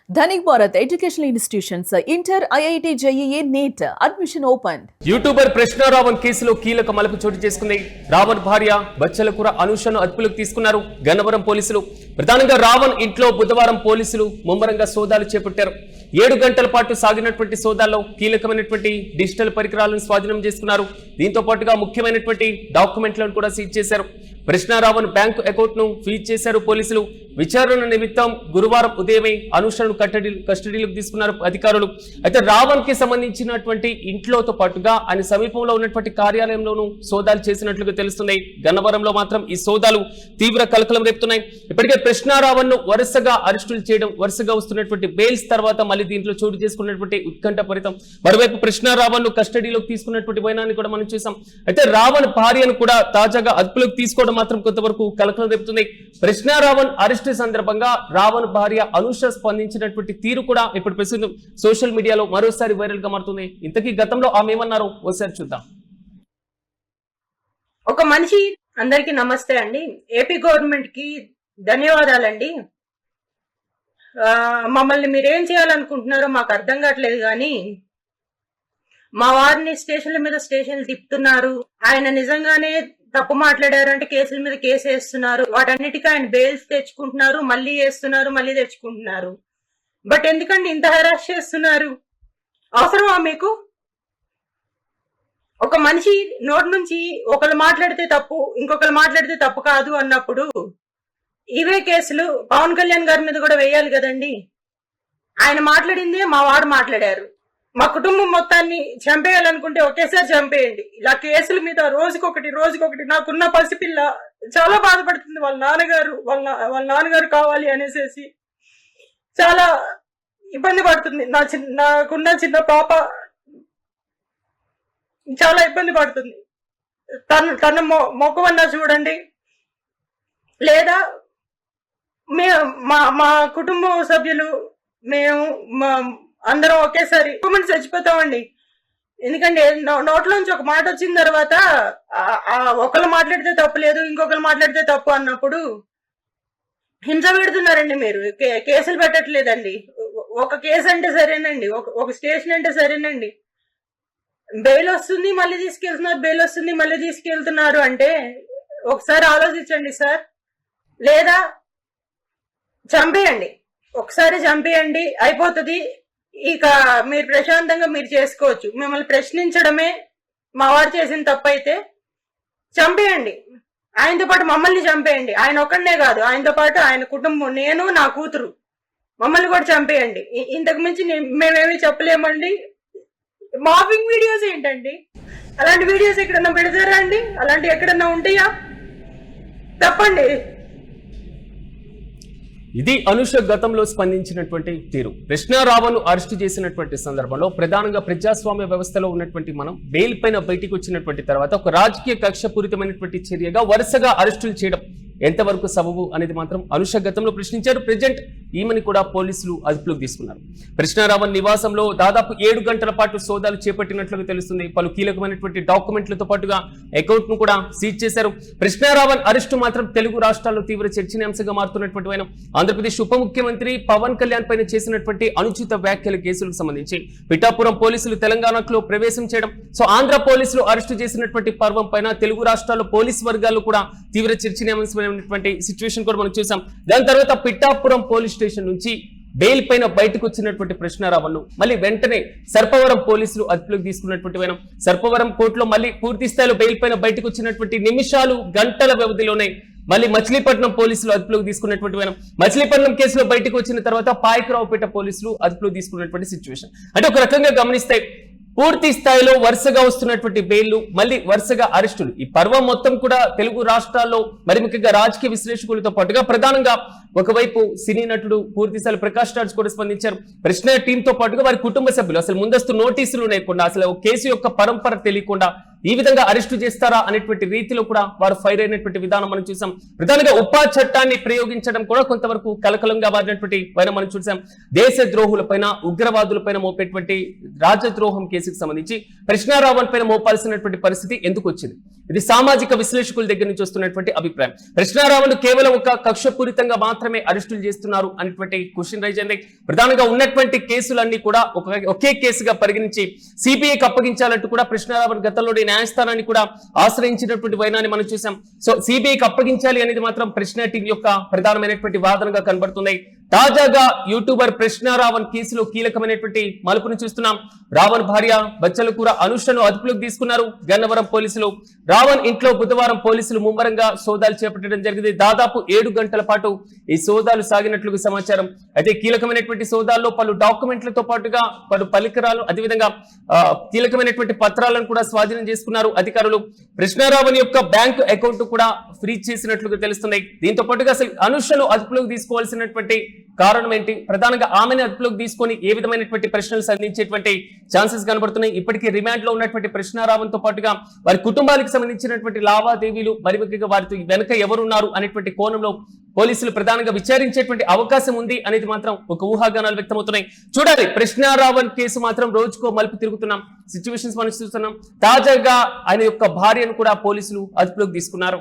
Dhanik Bharat Educational Institutions, Inter, IIT, JEE, NEET, admission opened. YouTuber ప్రశ్న రావణ్ కేసులో కీలక మలుపు చోటు చేసుకుంది. రావణ్ భార్య బచ్చలకూర అనుషను అదుపులోకి తీసుకున్నారు గన్నవరం పోలీసులు. ప్రధానంగా రావణ్ ఇంట్లో బుధవారం పోలీసులు ముమ్మరంగా సోదాలు చేపట్టారు. 7 గంటల పాటు సాగినటువంటి సోదాల్లో కీలకమైనటువంటి డిజిటల్ పరికరాలను స్వాధీనం చేసుకున్నారు. దీంతో పాటుగా ముఖ్యమైనటువంటి డాక్యుమెంట్లను కూడా సీజ్ చేశారు. ప్రశ్న రావణ్ బ్యాంకు అకౌంట్ ను ఫ్రీజ్ చేశారు పోలీసులు. విచారణ నిమిత్తం గురువారం ఉదయమే అనుషను కస్టడీలోకి తీసుకున్నారు అధికారులు. అయితే రావణ్ కి సంబంధించినటువంటి ఇంట్లోతో పాటుగా ఆయన సమీపంలో ఉన్నటువంటి కార్యాలయంలోనూ సోదాలు చేసినట్లుగా తెలుస్తుంది. గన్నవరంలో మాత్రం ఈ సోదాలు తీవ్ర కలకలం రేపుతున్నాయి. ఇప్పటికే ప్రశ్న రావణ్ ను వరుసగా అరెస్టులు చేయడం, వరుసగా వస్తున్నటువంటి బెయిల్స్ తర్వాత మళ్ళీ దీంట్లో చోటు చేసుకున్నటువంటి ఉత్కంఠభరితం. మరోవైపు ప్రశ్న రావణ్ ను కస్టడీలోకి తీసుకున్నటువంటి వైనాన్ని కూడా మనం చూసాం. అయితే రావణ్ భార్యను కూడా తాజాగా అదుపులోకి తీసుకోవడం మాత్రం కొంతవరకు కలకలం రేపుతుంది. ప్రశ్న రావణ్ అరెస్ట్ సందర్భంగా రావణ్ భార్య అనుష స్పందించినటువంటి తీరు కూడా ఇప్పుడు ప్రస్తుతం సోషల్ మీడియాలో మరోసారి వైరల్ గా మారుతుంది. ఇంతకీ గతంలో ఆమె ఏమన్నారో ఒకసారి చూద్దాం. ఒక మనిషి అందరికి నమస్తే అండి. ఏపీ గవర్నమెంట్ కి ధన్యవాదాలండి. మమ్మల్ని మీరేం చేయాలనుకుంటున్నారో మాకు అర్థం కావట్లేదు, కానీ మా వారిని స్టేషన్ల మీద స్టేషన్లు తిప్పుతున్నారు. ఆయన నిజంగానే తప్పు మాట్లాడారంటే కేసుల మీద కేసు వేస్తున్నారు. వాటన్నిటికీ ఆయన బెయిల్స్ తెచ్చుకుంటున్నారు, మళ్ళీ వేస్తున్నారు, మళ్ళీ తెచ్చుకుంటున్నారు. బట్ ఎందుకండి ఇంత హెరాస్ చేస్తున్నారు? అవసరమా మీకు? ఒక మనిషి నోటి నుంచి ఒకరు మాట్లాడితే తప్పు, ఇంకొకరు మాట్లాడితే తప్పు కాదు అన్నప్పుడు ఇవే కేసులు పవన్ కళ్యాణ్ గారి మీద కూడా వేయాలి కదండి. ఆయన మాట్లాడిందే మా వాడు మాట్లాడారు. మా కుటుంబం మొత్తాన్ని చంపేయాలనుకుంటే ఒకేసారి చంపేయండి. ఇలా కేసుల మీద రోజుకొకటి నాకున్న పసిపిల్ల చాలా బాధపడుతుంది. వాళ్ళ నాన్నగారు కావాలి అనేసి చాలా ఇబ్బంది పడుతుంది. నాకున్న చిన్న పాప చాలా ఇబ్బంది పడుతుంది. తన మొక్కవన్నా చూడండి, లేదా మా కుటుంబ సభ్యులు మేము అందరం ఒకేసారి చచ్చిపోతామండి. ఎందుకంటే నోట్లోంచి ఒక మాట వచ్చిన తర్వాత ఒకరు మాట్లాడితే తప్పు లేదు, ఇంకొకరు మాట్లాడితే తప్పు అన్నప్పుడు హింస పెడుతున్నారండి. మీరు కేసులు పెట్టట్లేదండి. ఒక కేసు అంటే సరేనండి, ఒక స్టేషన్ అంటే సరేనండి. బెయిల్ వస్తుంది మళ్ళీ తీసుకెళ్తున్నారు, బెయిల్ వస్తుంది మళ్ళీ తీసుకెళ్తున్నారు అంటే ఒకసారి ఆలోచించండి సార్. లేదా చంపేయండి, ఒకసారి చంపేయండి, అయిపోతుంది. ఇక మీరు ప్రశాంతంగా మీరు చేసుకోవచ్చు. మిమ్మల్ని ప్రశ్నించడమే మా వారు చేసిన తప్పు అయితే చంపేయండి. ఆయనతో పాటు మమ్మల్ని చంపేయండి. ఆయన ఒక్కడనే కాదు, ఆయనతో పాటు ఆయన కుటుంబం, నేను నా కూతురు, మమ్మల్ని కూడా చంపేయండి. ఇంతకు మించి మేమేమి చెప్పలేమండి. మాఫింగ్ వీడియోస్ ఏంటండి? అలాంటి వీడియోస్ ఎక్కడన్నా పెడతారా అండి? అలాంటి ఎక్కడన్నా ఉంటాయా? తప్పండి. ఇది అనుష గతంలో స్పందించినటువంటి తీరు. ప్రశ్న రావణ్ అరెస్టు చేసినటువంటి సందర్భంలో ప్రధానంగా ప్రజాస్వామ్య వ్యవస్థలో ఉన్నటువంటి మనం బెయిల్ పైన బయటికి వచ్చినటువంటి తర్వాత ఒక రాజకీయ కక్షపూరితమైనటువంటి చర్యగా వరుసగా అరెస్టులు చేయడం ఎంతవరకు సబబు అనేది మాత్రం అనుష గతంలో ప్రశ్నించారు. ప్రెజెంట్ ఈమెని కూడా పోలీసులు అదుపులోకి తీసుకున్నారు. ప్రశ్న రావణ్ నివాసంలో దాదాపు 7 గంటల పాటు సోదాలు చేపట్టినట్లుగా తెలుస్తుంది. పలు కీలకమైనటువంటి డాక్యుమెంట్లతో పాటుగా అకౌంట్ ను కూడా సీజ్ చేశారు. ప్రశ్న రావణ్ అరెస్టు మాత్రం తెలుగు రాష్ట్రాల్లో తీవ్ర చర్చనీయాంశంగా మారుతున్నటువంటి వైనం. ఆంధ్రప్రదేశ్ ఉప ముఖ్యమంత్రి పవన్ కళ్యాణ్ పైన చేసినటువంటి అనుచిత వ్యాఖ్యల కేసులకు సంబంధించి పిఠాపురం పోలీసులు తెలంగాణలో ప్రవేశం చేయడం, సో ఆంధ్ర పోలీసులు అరెస్టు చేసినటువంటి పర్వం పైన తెలుగు రాష్ట్రాల్లో పోలీసు వర్గాల్లో కూడా తీవ్ర చర్చనీయాంశమైనటువంటి సిచ్యువేషన్ కూడా మనం చూసాం. దాని తర్వాత పిఠాపురం పోలీస్ స్టేషన్ నుంచి బెయిల్ పైన బయటకు వచ్చినటువంటి ప్రశ్న రావణ్ మళ్ళీ వెంటనే సర్పవరం పోలీసులు అదుపులోకి తీసుకున్నటువంటి వైనం. సర్పవరం కోర్టులో మళ్ళీ పూర్తి స్థాయిలో బెయిల్ పైన బయటకు వచ్చినటువంటి నిమిషాలు గంటల వ్యవధిలోనే మళ్ళీ మచిలీపట్నం పోలీసులు అదుపులోకి తీసుకున్నటువంటి వైనం. మచిలీపట్నం కేసులో బయటకు వచ్చిన తర్వాత పాయకరావుపేట పోలీసులు అదుపులోకి తీసుకున్నటువంటి సిచ్యువేషన్. అంటే ఒక రకంగా గమనిస్తే పూర్తి స్థాయిలో వరుసగా వస్తున్నటువంటి బెయిల్లు, మళ్ళీ వరుసగా అరెస్టులు. ఈ పర్వం మొత్తం కూడా తెలుగు రాష్ట్రాల్లో మరి ముఖ్యంగా రాజకీయ విశ్లేషకులతో పాటుగా ప్రధానంగా ఒకవైపు సినీ నటుడు పూర్తి స్థాయిలో ప్రకాష్ రాజ్ కూడా స్పందించారు. ప్రశ్న టీంతో పాటుగా వారి కుటుంబ సభ్యులు అసలు ముందస్తు నోటీసులు లేకుండా, అసలు కేసు యొక్క పరంపర తెలియకుండా ఈ విధంగా అరెస్టు చేస్తారా అనేటువంటి రీతిలో కూడా వారు ఫైర్ అయినటువంటి విధానం మనం చూసాం. ప్రధానంగా ఉపా చట్టాన్ని ప్రయోగించడం కూడా కొంతవరకు కలకలంగా మారినటువంటి పైన మనం చూసాం. దేశ ద్రోహులపైన ఉగ్రవాదులపైన మోపేటువంటి రాజద్రోహం కేసుకు సంబంధించి కృష్ణారావన్ పైన మోపాల్సినటువంటి పరిస్థితి ఎందుకు వచ్చింది? ఇది సామాజిక విశ్లేషకుల దగ్గర నుంచి వస్తున్నటువంటి అభిప్రాయం. కృష్ణారావన్ కేవలం ఒక కక్షపూరితంగా మాత్రమే అరెస్టులు చేస్తున్నారు అనేటువంటి క్వశ్చన్ రైజ్ అయింది. ప్రధానంగా ఉన్నటువంటి కేసులన్నీ కూడా ఒకే కేసుగా పరిగణించి సిబిఐకి అప్పగించాలంటూ కూడా కృష్ణారావన్ గతంలోని న్యాయస్థానాన్ని కూడా ఆశ్రయించినటువంటి వైనాన్ని మనం చూసాం. సో సిబిఐకి అప్పగించాలి అనేది మాత్రం ప్రశ్న టీం యొక్క ప్రధానమైనటువంటి వాదనగా కనబడుతుంది. తాజాగా యూట్యూబర్ కృష్ణారావన్ కేసులో కీలకమైనటువంటి మలుపును చూస్తున్నాం. రావణ్ భార్య బచ్చలకూర అనుషను అదుపులోకి తీసుకున్నారు గన్నవరం పోలీసులు. రావణ్ ఇంట్లో బుధవారం పోలీసులు ముమ్మరంగా సోదాలు చేపట్టడం జరిగింది. దాదాపు 7 గంటల పాటు ఈ సోదాలు సాగినట్లుగా సమాచారం. అయితే కీలకమైనటువంటి సోదాల్లో పలు డాక్యుమెంట్లతో పాటుగా పలు పరికరాలు, అదేవిధంగా కీలకమైనటువంటి పత్రాలను కూడా స్వాధీనం చేసుకున్నారు అధికారులు. కృష్ణారావన్ యొక్క బ్యాంకు అకౌంట్ కూడా ఫ్రీజ్ చేసినట్లుగా తెలుస్తున్నాయి. దీంతో పాటుగా అసలు అనుషను అదుపులోకి తీసుకోవాల్సినటువంటి కారణం ఏంటి? ప్రధానంగా ఆమెను అదుపులోకి తీసుకొని ఏ విధమైనటువంటి ప్రశ్నలు సంధించేటువంటి ఛాన్సెస్ కనబడుతున్నాయి. ఇప్పటికీ రిమాండ్ లో ఉన్నటువంటి కృష్ణారావన్ తో పాటుగా వారి కుటుంబానికి సంబంధించినటువంటి లావాదేవీలు, మరి ముఖ్యంగా వారితో వెనుక ఎవరున్నారు అనేటువంటి కోణంలో పోలీసులు ప్రధానంగా విచారించేటువంటి అవకాశం ఉంది అనేది మాత్రం ఒక ఊహాగానాలు వ్యక్తమవుతున్నాయి. చూడాలి. కృష్ణారావన్ కేసు మాత్రం రోజుకో మలుపు తిరుగుతున్నాం సిచ్యువేషన్స్ మనం చూస్తున్నాం. తాజాగా ఆయన యొక్క భార్యను కూడా పోలీసులు అదుపులోకి తీసుకున్నారు.